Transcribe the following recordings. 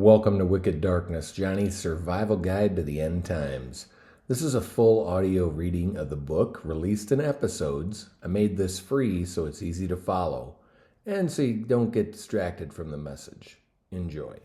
Welcome to Wicked Darkness, Johnny's survival guide to the end times. This is a full audio reading of the book released in episodes. I made this free so it's easy to follow and so you don't get distracted from the message. Enjoy.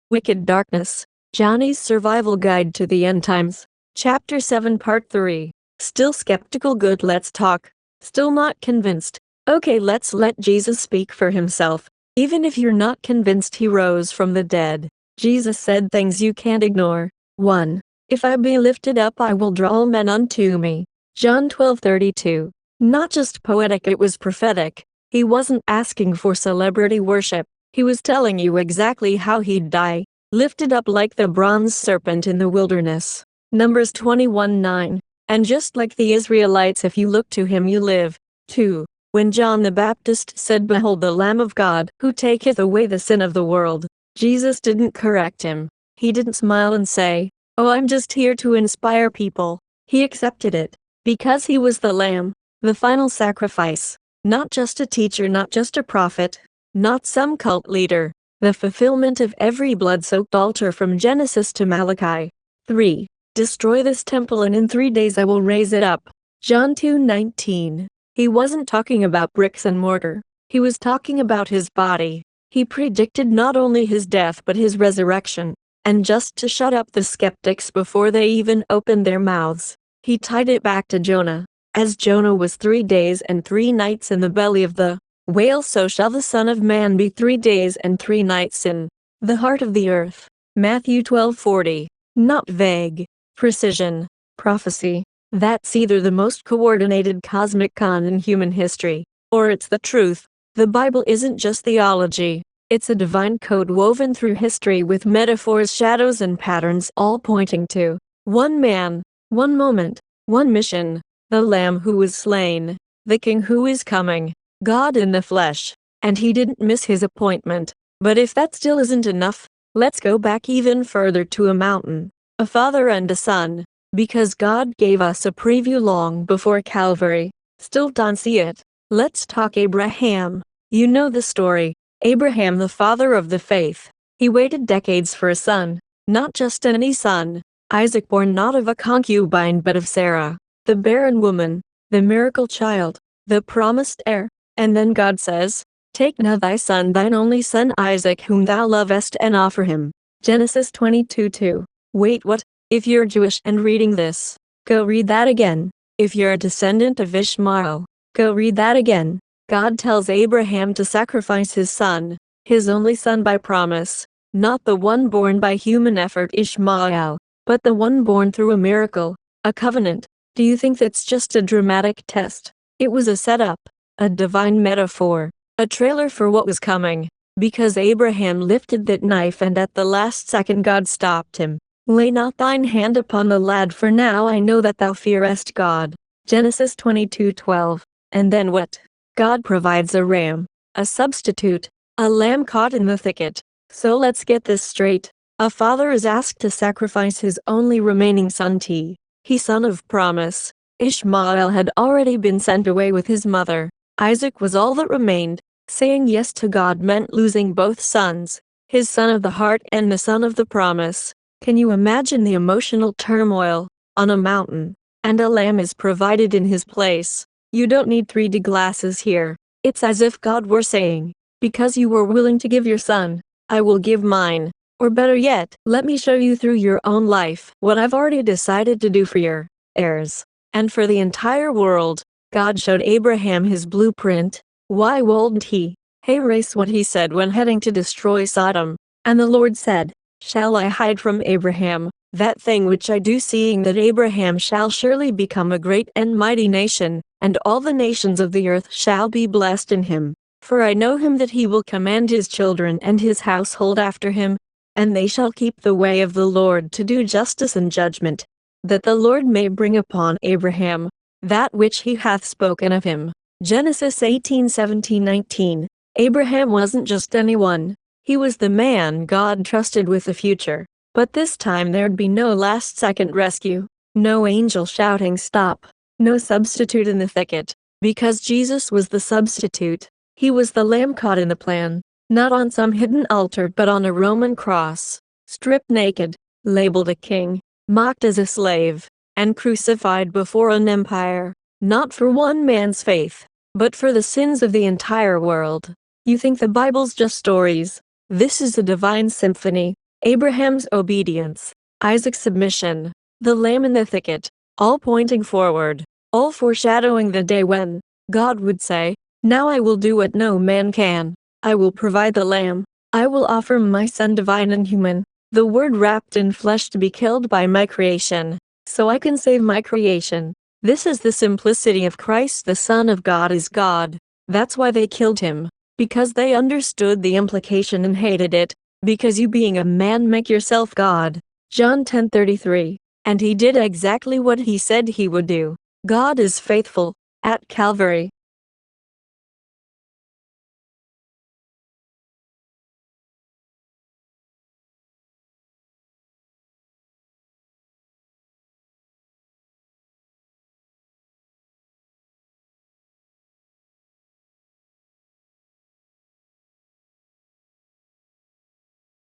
Wicked Darkness, Johnny's survival guide to the end times. Chapter 7 Part 3. Still skeptical? Good, let's talk. Still not convinced? Okay, let's let Jesus speak for himself. Even if you're not convinced he rose from the dead, Jesus said things you can't ignore. 1. If I be lifted up, I will draw all men unto me. John 12:32. Not just poetic, it was prophetic. He wasn't asking for celebrity worship. He was telling you exactly how he'd die, lifted up like the bronze serpent in the wilderness. Numbers 21:9. And just like the Israelites, if you look to him you live. 2. When John the Baptist said, "Behold the Lamb of God, who taketh away the sin of the world," Jesus didn't correct him. He didn't smile and say, "Oh, I'm just here to inspire people." He accepted it, because he was the Lamb, the final sacrifice. Not just a teacher, not just a prophet, not some cult leader. The fulfillment of every blood-soaked altar from Genesis to Malachi. 3. Destroy this temple and in 3 days I will raise it up. John 2:19. He wasn't talking about bricks and mortar. He was talking about his body. He predicted not only his death but his resurrection. And just to shut up the skeptics before they even opened their mouths, he tied it back to Jonah. As Jonah was 3 days and 3 nights in the belly of the whale, so shall the Son of Man be 3 days and 3 nights in the heart of the earth. Matthew 12:40. Not vague. Precision. Prophecy. That's either the most coordinated cosmic con in human history, or it's the truth. The Bible isn't just theology. It's a divine code woven through history with metaphors, shadows, and patterns all pointing to one man, one moment, one mission. The Lamb who was slain. The King who is coming. God in the flesh. And he didn't miss his appointment. But if that still isn't enough, let's go back even further to a mountain, a father and a son. Because God gave us a preview long before Calvary. Still don't see it. Let's talk Abraham. You know the story. Abraham, the father of the faith. He waited decades for a son. Not just any son. Isaac, born not of a concubine but of Sarah, the barren woman, the miracle child, the promised heir. And then God says, "Take now thy son, thine only son Isaac, whom thou lovest, and offer him." Genesis 22:2. Wait, what? If you're Jewish and reading this, go read that again. If you're a descendant of Ishmael, go read that again. God tells Abraham to sacrifice his son, his only son by promise, not the one born by human effort, Ishmael, but the one born through a miracle, a covenant. Do you think that's just a dramatic test? It was a setup, a divine metaphor, a trailer for what was coming, because Abraham lifted that knife and at the last second God stopped him. "Lay not thine hand upon the lad, for now I know that thou fearest God." Genesis 22:12. And then what? God provides a ram, a substitute, a lamb caught in the thicket. So let's get this straight. A father is asked to sacrifice his only remaining son, he son of promise. Ishmael had already been sent away with his mother. Isaac was all that remained. Saying yes to God meant losing both sons, his son of the heart and the son of the promise. Can you imagine the emotional turmoil? On a mountain, and a lamb is provided in his place. You don't need 3D glasses here. It's as if God were saying, because you were willing to give your son, I will give mine. Or better yet, let me show you through your own life what I've already decided to do for your heirs. And for the entire world. God showed Abraham his blueprint. Why wouldn't he? Erase what he said when heading to destroy Sodom. And the Lord said, "Shall I hide from Abraham that thing which I do, seeing that Abraham shall surely become a great and mighty nation, and all the nations of the earth shall be blessed in him? For I know him that he will command his children and his household after him, and they shall keep the way of the Lord to do justice and judgment, that the Lord may bring upon Abraham that which he hath spoken of him." Genesis 18:17-19. Abraham wasn't just anyone. He was the man God trusted with the future. But this time there'd be no last-second rescue. No angel shouting stop. No substitute in the thicket, because Jesus was the substitute. He was the lamb caught in the plan, not on some hidden altar but on a Roman cross, stripped naked, labeled a king, mocked as a slave, and crucified before an empire, not for one man's faith, but for the sins of the entire world. You think the Bible's just stories? This is a divine symphony. Abraham's obedience, Isaac's submission, the lamb in the thicket, all pointing forward, all foreshadowing the day when God would say, "Now I will do what no man can. I will provide the lamb. I will offer my son divine and human, the word wrapped in flesh to be killed by my creation, so I can save my creation." This is the simplicity of Christ. The Son of God is God. That's why they killed him, because they understood the implication and hated it. Because you being a man make yourself God. John 10:33. And he did exactly what he said he would do. God is faithful. At Calvary.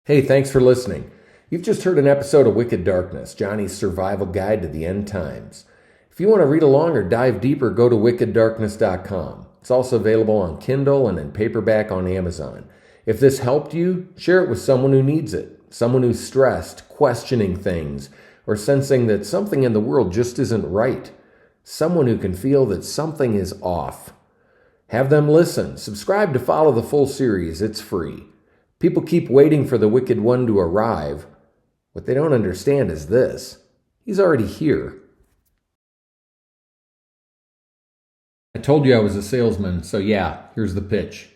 Hey, thanks for listening. You've just heard an episode of Wicked Darkness, Johnny's survival guide to the end times. If you want to read along or dive deeper, go to wickeddarkness.com. It's also available on Kindle and in paperback on Amazon. If this helped you, share it with someone who needs it, someone who's stressed, questioning things, or sensing that something in the world just isn't right, someone who can feel that something is off. Have them listen. Subscribe to follow the full series. It's free. People keep waiting for the wicked one to arrive. What they don't understand is this: he's already here. I told you I was a salesman, so yeah, here's the pitch.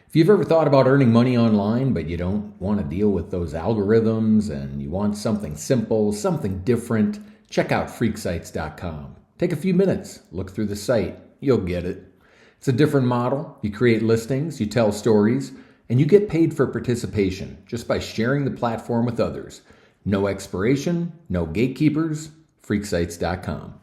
If you've ever thought about earning money online, but you don't want to deal with those algorithms and you want something simple, something different, check out freaksites.com. Take a few minutes, look through the site. You'll get it. It's a different model. You create listings, you tell stories, and you get paid for participation just by sharing the platform with others. No expiration, no gatekeepers, freaksites.com.